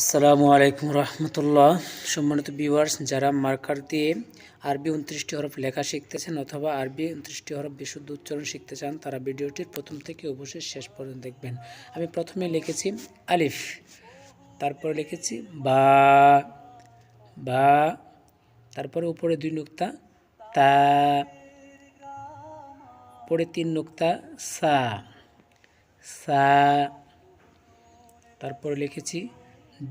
আসসালামু আলাইকুম রহমতুল্লাহ। সম্মানিত ভিউয়ার্স, যারা মার্কার দিয়ে আরবি 29টি হরফ লেখা শিখতেছেন অথবা আরবি 29টি হরফ বিশুদ্ধ উচ্চারণ শিখতে চান, তারা ভিডিওটির প্রথম থেকে অবশ্যই শেষ পর্যন্ত দেখবেন। আমি প্রথমে লিখেছি আলিফ, তারপরে লিখেছি বা, বা, তারপরে উপরে 2 নুক্তা তা, পরে 3 নুক্তা সা, সা, তারপরে লিখেছি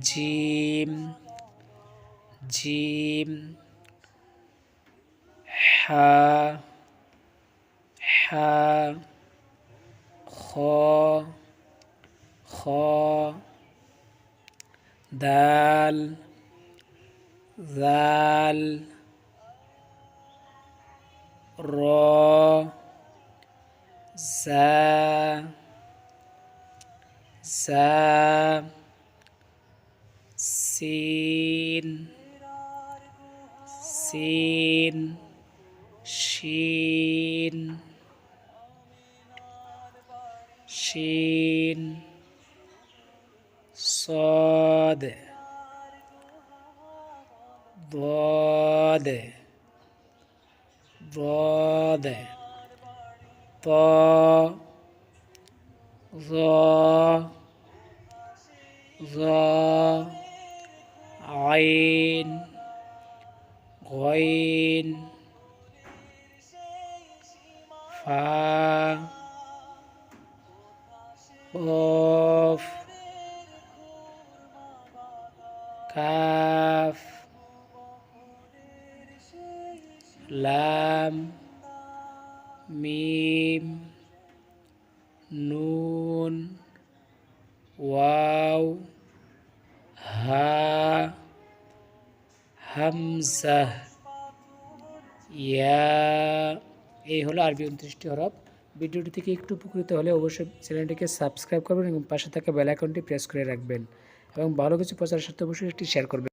জিম, জিম, হা, হা, খ, খ, দাল, জাল, র, জা, জা, সিন, সিন, শিন, শিন, صاد ضاد ضاد طا ظا ظا عين غين فا قاف কাফ, লাম, মিম, নুন, ওয়াও, হা, হামজা, ইয়া। এই হলো আরবি 29টি হরফ। ভিডিওটি থেকে একটু উপকৃত হলে অবশ্যই চ্যানেলটিকে সাবস্ক্রাইব করবেন এবং পাশে থাকা বেল আইকনটি প্রেস করে রাখবেন এবং ভালো কিছু প্রচারের সাথে অবশ্যই একটি শেয়ার করবেন।